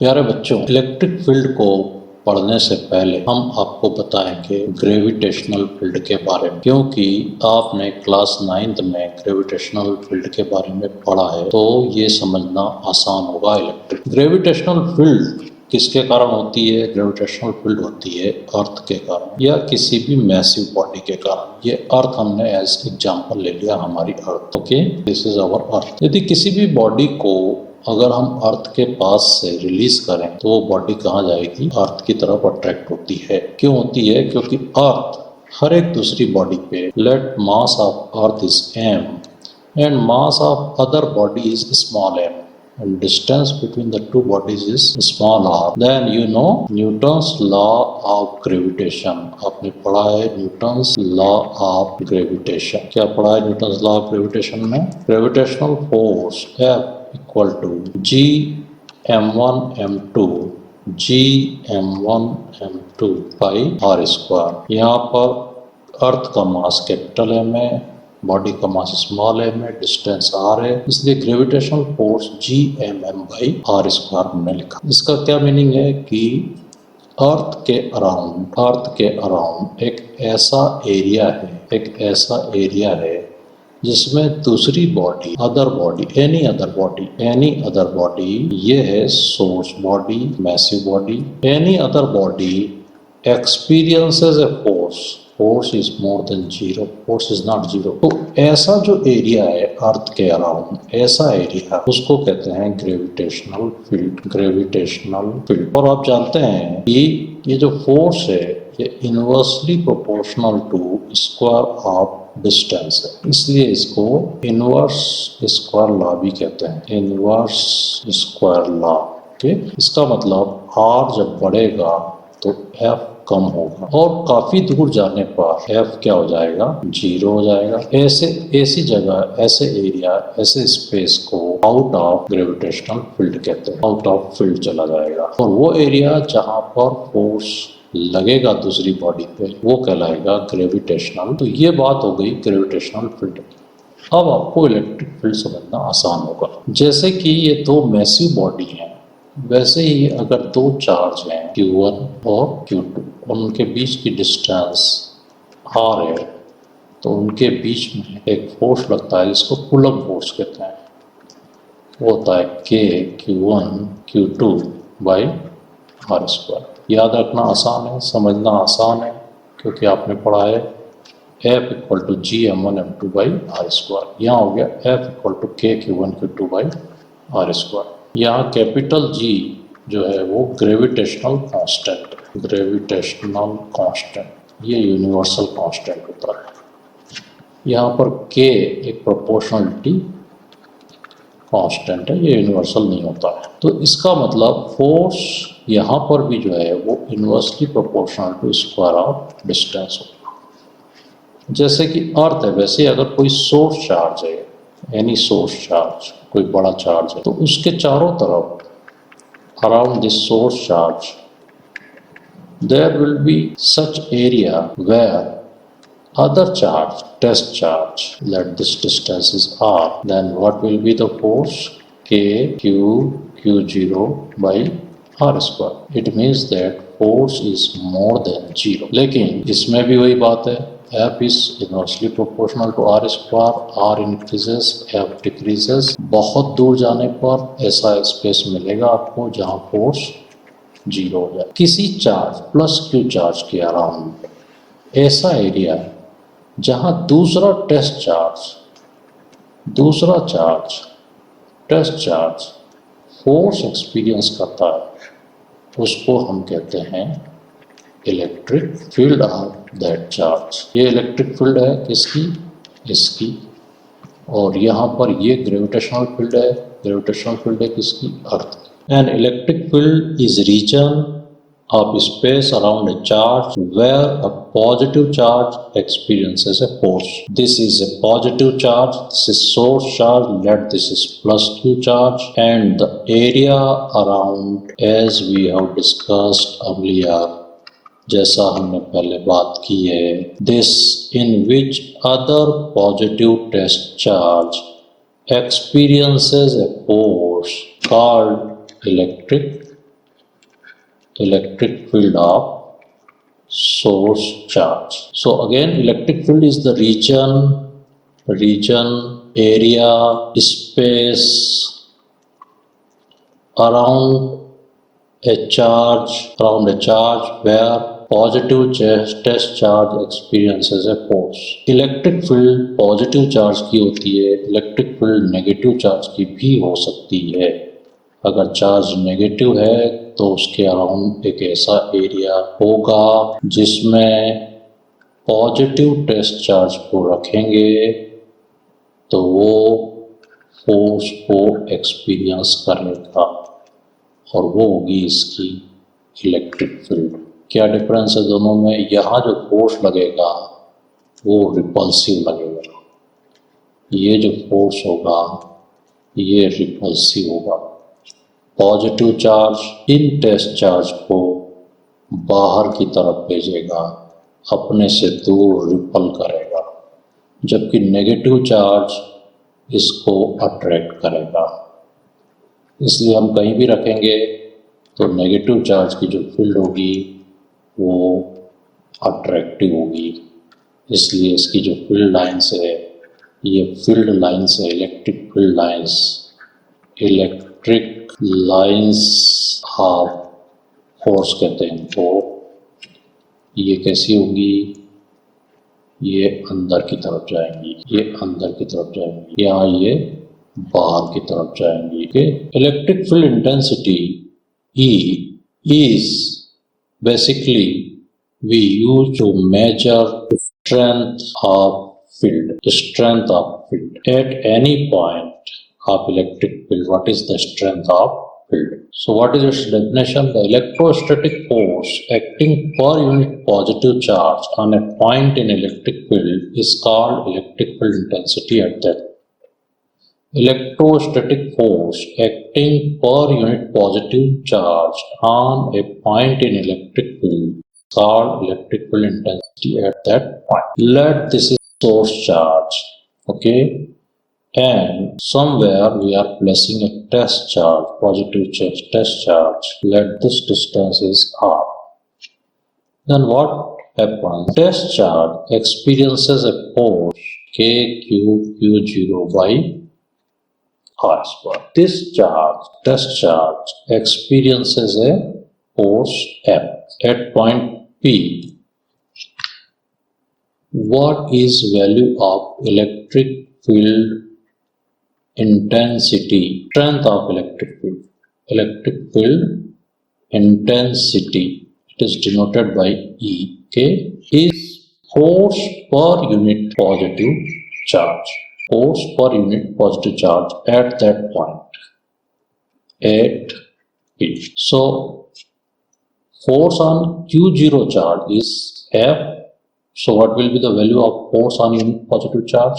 प्यारे बच्चों, electric field को पढ़ने से पहले हम आपको बताएंगे ग्रेविटेशनल फील्ड के बारे में, क्योंकि आपने क्लास 9th में ग्रेविटेशनल फील्ड के बारे में पढ़ा है तो ये समझना आसान होगा। इलेक्ट्रिक ग्रेविटेशनल फील्ड किसके कारण होती है? ग्रेविटेशनल फील्ड होती है अर्थ के कारण या किसी भी मैसिव बॉडी के कारण। ये अर्थ हमने एज एग्जांपल ले लिया, हमारी earth. Okay, this is our earth. यदि किसी भी बॉडी को अगर हम अर्थ के पास से रिलीज करें तो वो बॉडी कहाँ जाएगी? अर्थ की तरफ अट्रैक्ट होती है। क्यों होती है? क्योंकि अर्थ हर एक दूसरी बॉडी पे let mass of earth is m and mass of other body is small m and distance between the two bodies is small r, then you know Newton's law of gravitation। आपने पढ़ा है Newton's law of gravitation. क्या पढ़ा है Newton's law of gravitation में? Gravitational force F equal to G m1 m2 G m1 m2 by r square. यहाँ पर earth का मास कैपिटल M है, बॉडी का मास स्मॉल m है, डिस्टेंस r है, इसलिए gravitational force Gmm by r square हमने लिखा। इसका क्या मीनिंग है कि अर्थ के अराउंड एक ऐसा एरिया है जिसमें दूसरी बॉडी, एनी अदर बॉडी, ये है source body, massive body, any other body experiences a force is more than zero, force is not zero. तो ऐसा जो एरिया है अर्थ के अराउंड, ऐसा एरिया उसको कहते हैं ग्रेविटेशनल फील्ड। और आप जानते हैं कि ये जो फोर्स है ये inversely proportional to square of distance है, इसलिए इसको इनवर्स स्क्वायर लॉ भी कहते हैं, इनवर्स स्क्वायर लॉ। ओके, इसका मतलब r जब बढ़ेगा तो f कम होगा और काफी दूर जाने पर f क्या हो जाएगा? जीरो हो जाएगा। ऐसी जगह, ऐसे एरिया, ऐसे स्पेस को आउट ऑफ ग्रेविटेशनल फील्ड कहते हैं, आउट ऑफ फील्ड चला जाएगा। और वो एरिया जहां पर फोर्स लगेगा दूसरी बॉडी पे वो कहलाएगा ग्रेविटेशनल। तो ये बात हो गई ग्रेविटेशनल फील्ड। अब आपको इलेक्ट्रिक फील्ड समझना आसान होगा। जैसे कि ये दो मैसिव बॉडी हैं, वैसे ही अगर दो चार्ज हैं Q1 और Q2 और उनके बीच की डिस्टेंस r है तो उनके बीच में एक फोर्स लगता है जिसको कूलम फोर्स कहते हैं। वो होता है K Q1 Q2 by r square. याद रखना आसान है, समझना आसान है, क्योंकि आपने पढ़ा है F equal to G m1 m2 by r square. यहाँ हो गया F equal to K Q1 Q2 by r square. यहाँ कैपिटल G जो है वो ग्रेविटेशनल कांस्टेंट, ये यूनिवर्सल कांस्टेंट होता है। यहाँ पर K एक प्रोपोर्शनलिटी कांस्टेंट है, ये यूनिवर्सल नहीं होता है। तो इसका मतलब फोर्स यहाँ पर भी जो है वो inversely proportional to square of distance होगा। जैसे कि अर्थ है, वैसे अगर कोई सोर्स चार्ज है, एनी सोर्स चार्ज, कोई बड़ा चार्ज है, तो उसके चारों तरफ around this source charge there will be such area where other charge, test charge, let this distance is r, then what will be the force? K Q0 by r square. It means that force is more than 0. लेकिन इसमें भी वही बात है, F is inversely proportional to r square, r increases, F decreases। बहुत दूर जाने पर ऐसा स्पेस मिलेगा आपको जहाँ फोर्स 0 हो जाए। किसी चार्ज प्लस Q चार्ज के अराउंड ऐसा एरिया है जहां दूसरा टेस्ट चार्ज फोर्स एक्सपीरियंस करता है, उसको हम कहते हैं electric field of that charge. ये इलेक्ट्रिक फील्ड है किसकी? इसकी। और यहाँ पर ये ग्रेविटेशनल फील्ड है, किसकी? Earth. An electric field is region of space around a charge where a positive charge experiences a force. This is a positive charge, this is source charge, let this is plus Q charge, and the area around, as we have discussed earlier, जैसा हमने पहले बात की है, this in which other positive test charge experiences a force called electric electric field of source charge. So again, electric field is the region, area, space around a charge where positive test charge experiences a force. Electric field positive charge की होती है, electric field negative charge की भी हो सकती है। अगर charge negative है तो उसके अराउंड एक ऐसा एरिया होगा जिसमें पॉजिटिव टेस्ट चार्ज को रखेंगे तो वो फोर्स को एक्सपीरियंस करेगा और वो होगी इसकी इलेक्ट्रिक फील्ड। क्या डिफरेंस है दोनों में? यहाँ जो फोर्स लगेगा वो रिपल्सिव लगेगा, ये जो फोर्स होगा ये रिपल्सिव होगा। पॉजिटिव चार्ज इन टेस्ट चार्ज को बाहर की तरफ भेजेगा, अपने से दूर रिपल करेगा, जबकि नेगेटिव चार्ज इसको अट्रैक्ट करेगा। इसलिए हम कहीं भी रखेंगे तो नेगेटिव चार्ज की जो फील्ड होगी वो अट्रैक्टिव होगी। इसलिए इसकी जो फील्ड लाइन्स है ये फील्ड लाइन्स है, electric field lines. Electric lines of force कहते हैं। तो ये कैसी होंगी? ये अंदर की तरफ जाएंगी, ये अंदर की तरफ जाएंगी, यहाँ ये बाहर की तरफ जाएंगी। Electric field intensity E is basically we use to measure strength of field at any point of electric field. What is the strength of field? So what is its definition? The electrostatic force acting per unit positive charge on a point in electric field is called electric field intensity at that. Electrostatic force acting per unit positive charge on a point in electric field is called electric field intensity at that point. Let this is source charge, okay, and somewhere we are placing a test charge, positive charge, test charge. Let this distance is r. Then what happens? Test charge experiences a force k q0 by r square. This charge, test charge, experiences a force F at point P. What is value of electric field intensity? Strength of electric field. Electric field intensity, it is denoted by E, okay, is force per unit positive charge. Force per unit positive charge at that point, at P. So force on Q0 charge is F. So what will be the value of force on unit positive charge?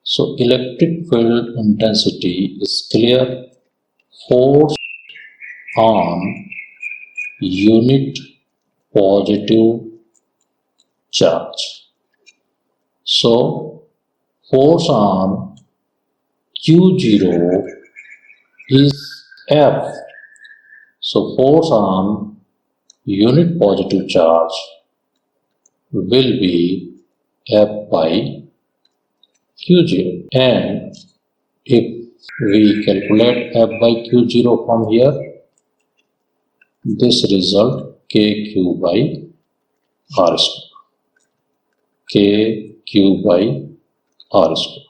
So electric field intensity is clear. Force on unit positive charge. So force on Q0 is F. So force on unit positive charge will be F by Q0. And if we calculate F by Q0 from here, this result KQ by R square. KQ by R square.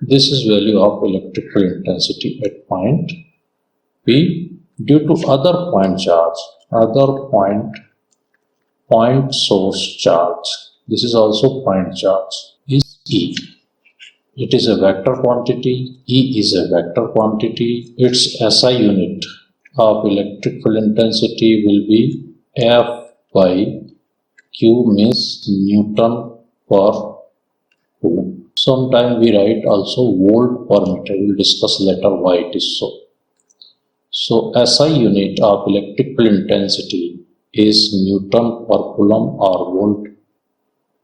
This is value of electric field intensity at point P due to other point charge, point source charge. This is also point charge is E. It is a vector quantity. E is a vector quantity. Its SI unit of electric field intensity will be F by Q, means Newton per Coulomb. Sometime we write also volt per meter. We will discuss later why it is so. So SI unit of electric field intensity is Newton per Coulomb or volt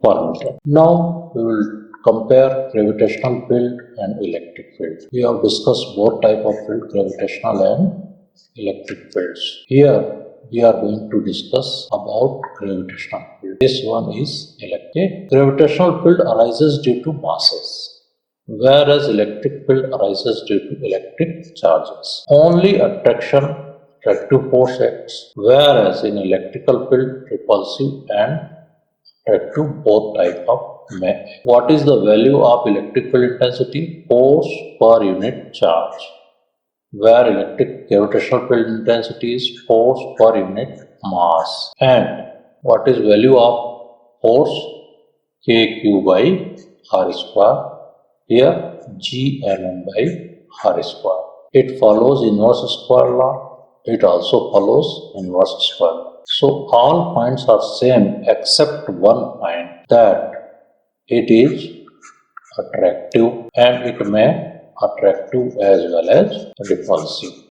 per meter. Now we will compare gravitational field and electric field. We have discussed both type of field, gravitational and electric fields. Here we are going to discuss about gravitational field. This one is electric. Gravitational field arises due to masses, whereas electric field arises due to electric charges. Only attractive force acts, whereas in electrical field, repulsive and attractive both type of may. What is the value of electric field intensity? Force per unit charge, where electric gravitational field intensity is force per unit mass. And what is value of force? Kq by r square. Here G by r square. It follows inverse square law. It also follows inverse square law. So all points are same except one point, that it is attractive and it may attractive as well as repulsive.